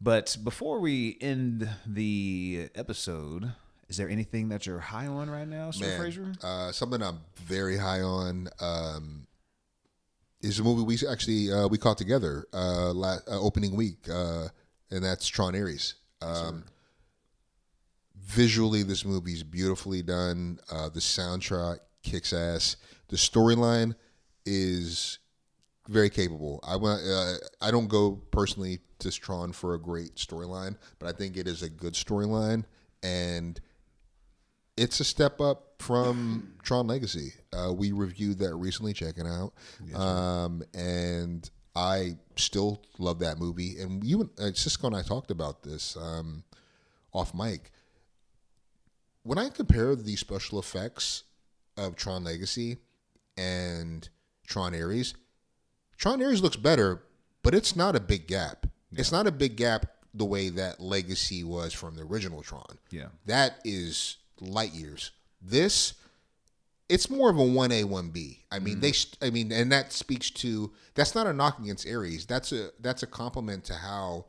But before we end the episode, is there anything that you're high on right now, Sir Fraser? Something I'm very high on is a movie we actually we caught together opening week, and that's Tron Ares. Visually, this movie is beautifully done. The soundtrack kicks ass. The storyline is very capable. I don't go personally to Tron for a great storyline, but I think it is a good storyline, and it's a step up from Tron Legacy. We reviewed that recently. Check it out. Yes, and I still love that movie. And Cisco and I talked about this off mic. When I compare the special effects of Tron Legacy and Tron Ares looks better, but it's not a big gap. Yeah. It's not a big gap the way that Legacy was from the original Tron. Yeah. That is light years. This, it's more of a 1A, 1B. I mean, and that speaks to, that's not a knock against Ares. That's a compliment to how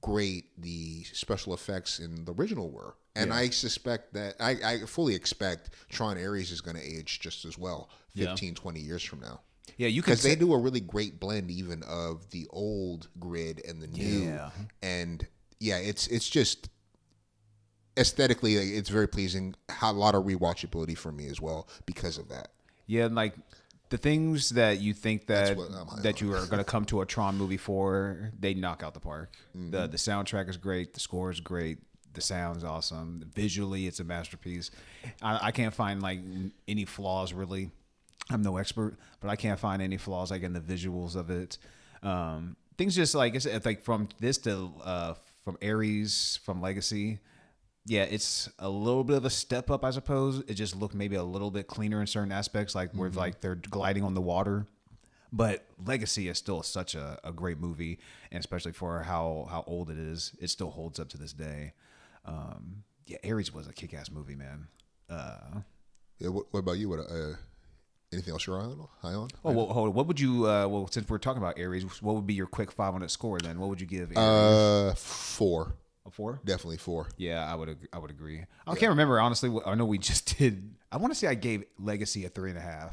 great the special effects in the original were. And I suspect that, I fully expect Tron Ares is going to age just as well 15, 20 years from now. Yeah, because they do a really great blend even of the old grid and the new. Yeah. And it's just aesthetically, it's very pleasing. A lot of rewatchability for me as well because of that. Yeah, like the things that you think that you are going to come to a Tron movie for, they knock out the park. Mm-hmm. The soundtrack is great. The score is great. The sound's awesome. Visually, it's a masterpiece. I can't find like any flaws really. I'm no expert, but I can't find any flaws like in the visuals of it. Things just like it's like from this to from Ares, from Legacy. Yeah, it's a little bit of a step up, I suppose. It just looked maybe a little bit cleaner in certain aspects, like where like they're gliding on the water. But Legacy is still such a great movie, and especially for how old it is, it still holds up to this day. Ares was a kick-ass movie, man. What about you? Anything else you're high on? Oh, well, hold on. What would you? Since we're talking about Ares, what would be your quick 5 on its score? Then, what would you give Ares? 4. A 4? Definitely 4. Yeah, I would agree. I can't remember honestly. I know we just did. I want to say I gave Legacy a 3.5.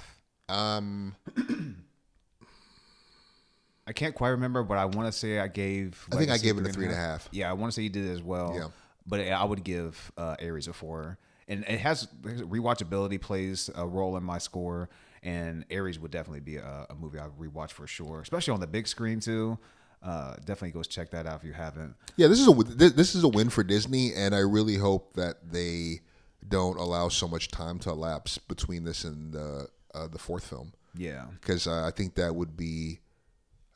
I can't quite remember, but I want to say I gave. I think I gave it a 3.5. Yeah, I want to say you did as well. Yeah, but I would give Ares a 4, and it has rewatchability plays a role in my score. And Ares would definitely be a movie I'd rewatch for sure, especially on the big screen too. Definitely go check that out if you haven't. Yeah, this is a win for Disney, and I really hope that they don't allow so much time to elapse between this and the fourth film. Yeah, because I think that would be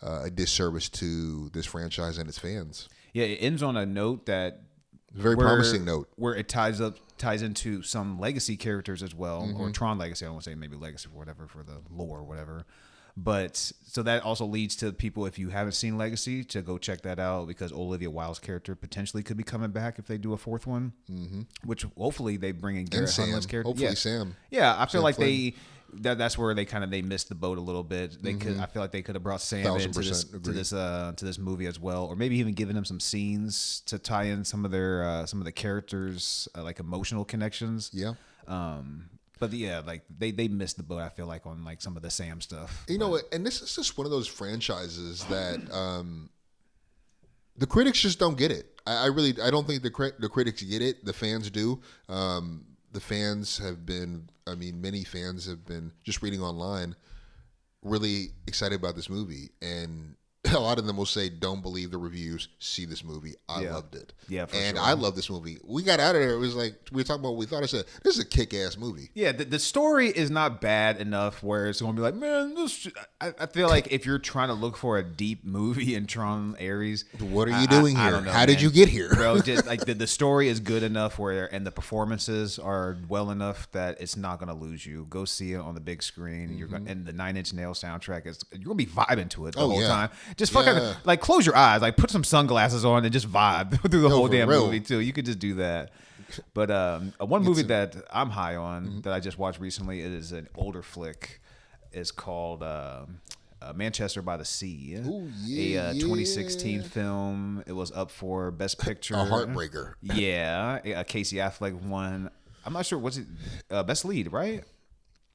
a disservice to this franchise and its fans. Yeah, it ends on a note that very promising note where it ties into some Legacy characters as well, or Tron Legacy. I don't want to say maybe Legacy or whatever for the lore or whatever. But so that also leads to people, if you haven't seen Legacy, to go check that out, because Olivia Wilde's character potentially could be coming back if they do a fourth one, which hopefully they bring in Garrett Hedlund's character. Hopefully Sam. Yeah, I feel like Flynn. That's where they missed the boat a little bit. They could, I feel like they could have brought Sam into this movie as well, or maybe even given him some scenes to tie in some of the characters like emotional connections. Yeah. But yeah, like they missed the boat, I feel like, on like some of the Sam stuff. You know, and this is just one of those franchises that the critics just don't get it. I don't think the critics get it. The fans do. The fans have been, many fans have been, just reading online, really excited about this movie. And a lot of them will say, don't believe the reviews, see this movie. I loved it. Yeah, for and sure. I love this movie. We got out of there. It was like, we were talking about what we thought. I said, this is a kick-ass movie. Yeah, the story is not bad enough where it's going to be like, man, I feel like if you're trying to look for a deep movie in Tron Ares. What are you doing here? Don't know, How did you get here? Bro, just like the story is good enough and the performances are well enough that it's not going to lose you. Go see it on the big screen. And the 9 Inch Nails soundtrack you're going to be vibing to it the whole time. Just fucking like close your eyes, like put some sunglasses on and just vibe through the whole damn movie too. You could just do that. But one movie that I'm high on that I just watched recently, it is an older flick. It's called Manchester by the Sea. Ooh, a 2016 film. It was up for Best Picture. A heartbreaker. Yeah, Casey Affleck won. I'm not sure. Was it Best Lead, right?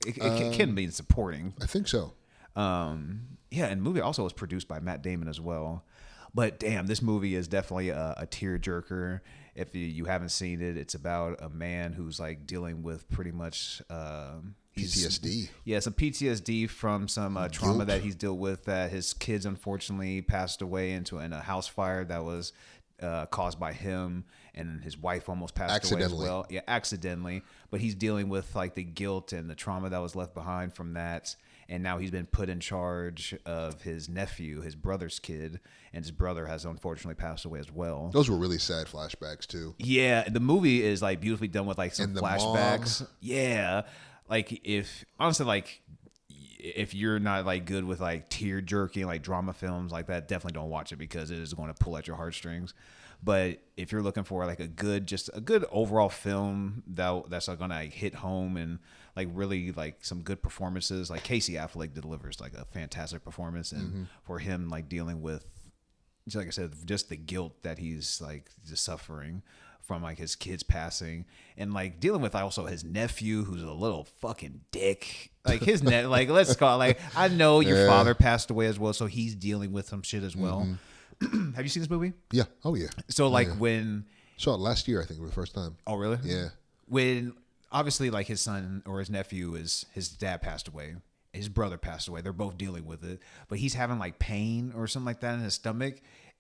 It can be supporting. I think so. Yeah, and the movie also was produced by Matt Damon as well. But damn, this movie is definitely a tearjerker. If you haven't seen it, it's about a man who's like dealing with pretty much PTSD. Yeah, some PTSD from some trauma that he's dealt with. That his kids unfortunately passed away in a house fire that was caused by him, and his wife almost passed away as well. Yeah, accidentally. But he's dealing with like the guilt and the trauma that was left behind from that. And now he's been put in charge of his nephew, his brother's kid, and his brother has unfortunately passed away as well. Those were really sad flashbacks too. Yeah, the movie is like beautifully done with like some flashbacks. Mom. Yeah, like if you're not like good with like tear jerking like drama films like that, definitely don't watch it because it is going to pull at your heartstrings. But if you're looking for like a good overall film that's going to like hit home and like really like some good performances, like Casey Affleck delivers like a fantastic performance, and for him like dealing with, like I said, just the guilt that he's like just suffering from like his kids passing, and like dealing with also his nephew who's a little fucking dick. Like his like let's call it, like I know your father passed away as well, so he's dealing with some shit as well. Have you seen this movie? Yeah. Oh yeah. So like when saw it last year, I think for the first time. Oh really? Yeah. When obviously like his son or his nephew his dad passed away. His brother passed away. They're both dealing with it, but he's having like pain or something like that in his stomach.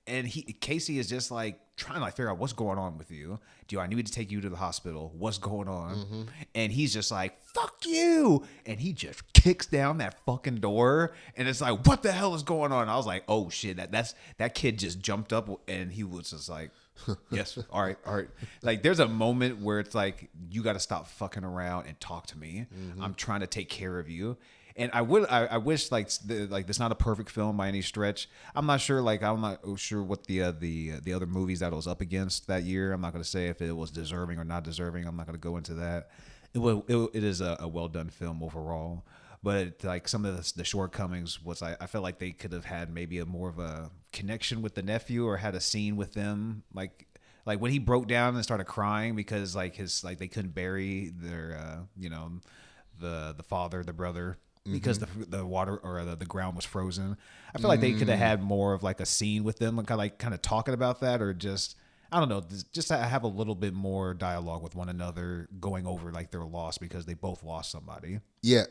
And Casey is just like trying to like figure out what's going on with you. Do I need to take you to the hospital? What's going on? And he's just like, fuck you. And he just kicks down that fucking door. And it's like, what the hell is going on? And I was like, oh shit, that kid just jumped up and he was just like, yes, all right. Like there's a moment where it's like, you got to stop fucking around and talk to me. I'm trying to take care of you. And I wish like it's not a perfect film by any stretch. I'm not sure what the other movies that it was up against that year. I'm not going to say if it was deserving or not deserving. I'm not going to go into that. It is a well done film overall, but like some of the shortcomings was I felt like they could have had maybe more of a connection with the nephew or had a scene with them like when he broke down and started crying because like they couldn't bury their the father, the brother, because the water or the ground was frozen. I feel like they could have had more of like a scene with them, kind of talking about that, or just I don't know, just to have a little bit more dialogue with one another, going over like their loss because they both lost somebody. Yeah,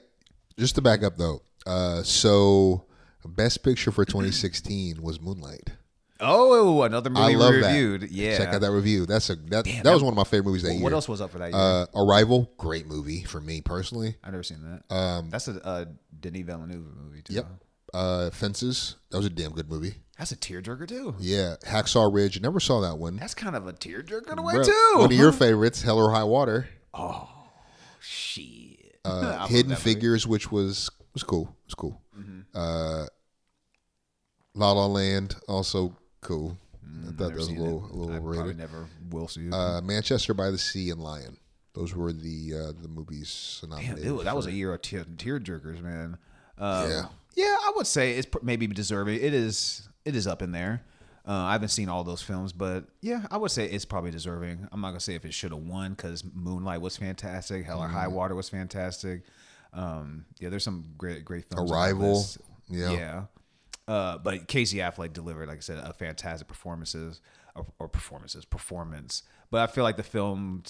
just to back up though, so Best Picture for 2016 was Moonlight. Oh, another movie I love reviewed. That. Yeah, check out that review. That was one of my favorite movies that year. What else was up for that year? Arrival, great movie for me personally. I've never seen that. That's a Denis Villeneuve movie too. Yep. Fences, that was a damn good movie. That's a tearjerker too. Yeah, Hacksaw Ridge, never saw that one. That's kind of a tearjerker in a way too. One of your favorites, Hell or High Water. Oh, shit. Hidden Figures, which was cool. It was cool. La La Land, also cool. I thought that was a little I overrated. probably never will see it. Manchester by the Sea and Lion. Those were the movies nominated. Damn, that was a year of tearjerkers, man. Yeah, I would say it's maybe deserving. It is up in there. I haven't seen all those films, but yeah, I would say it's probably deserving. I'm not gonna say if it should have won because Moonlight was fantastic. Hell or High Water was fantastic. There's some great films. Arrival. Yeah. But Casey Affleck delivered, like I said, a fantastic performance. But I feel like the film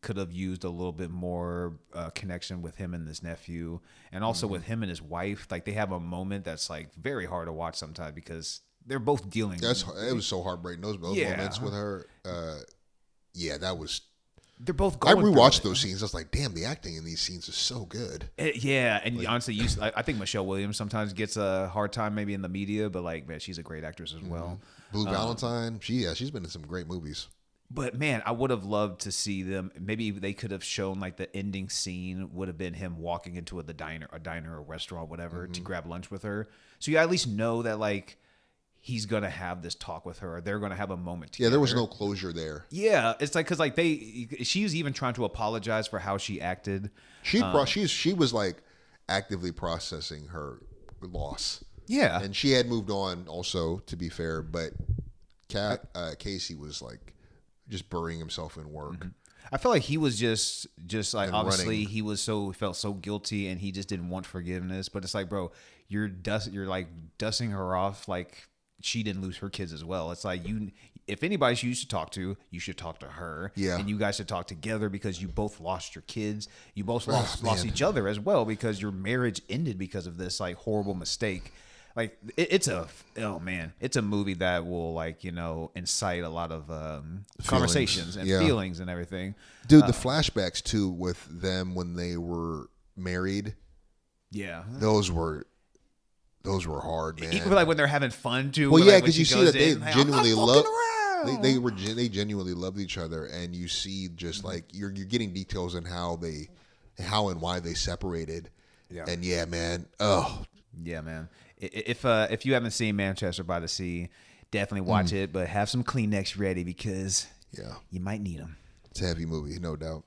could have used a little bit more connection with him and his nephew, and also with him and his wife. Like they have a moment that's like very hard to watch sometimes because they're both dealing. It was so heartbreaking. Those moments with her. That was. They're both going. I rewatched those scenes. I was like, damn, the acting in these scenes is so good. And honestly, I think Michelle Williams sometimes gets a hard time maybe in the media, but like, man, she's a great actress as well. Blue Valentine, she's been in some great movies. But man, I would have loved to see them. Maybe they could have shown like the ending scene would have been him walking into a diner or restaurant, whatever, to grab lunch with her. So you at least know that like he's going to have this talk with her. Or they're going to have a moment together. Yeah, there was no closure there. Yeah, it's like, because like she's even trying to apologize for how she acted. She was like actively processing her loss. Yeah. And she had moved on also, to be fair, but Casey was like just burying himself in work. I felt like he was just like, And obviously running. he felt so guilty and he just didn't want forgiveness. But it's like, bro, you're like dusting her off like she didn't lose her kids as well. It's like, if anybody you should talk to, you should talk to her. Yeah. And you guys should talk together because you both lost your kids. You both lost each other as well because your marriage ended because of this like horrible mistake. Like it's a movie that will like, incite a lot of conversations and feelings and everything. Dude, the flashbacks too with them when they were married. Yeah. Those were hard, man. Even like when they're having fun too. Well, yeah, like, because you see that they genuinely love. They genuinely loved each other, and you see just like you're getting details on how and why they separated. Yeah. And yeah, man. Oh. Yeah, man. If you haven't seen Manchester by the Sea, definitely watch it, but have some Kleenex ready because you might need them. It's a heavy movie, no doubt.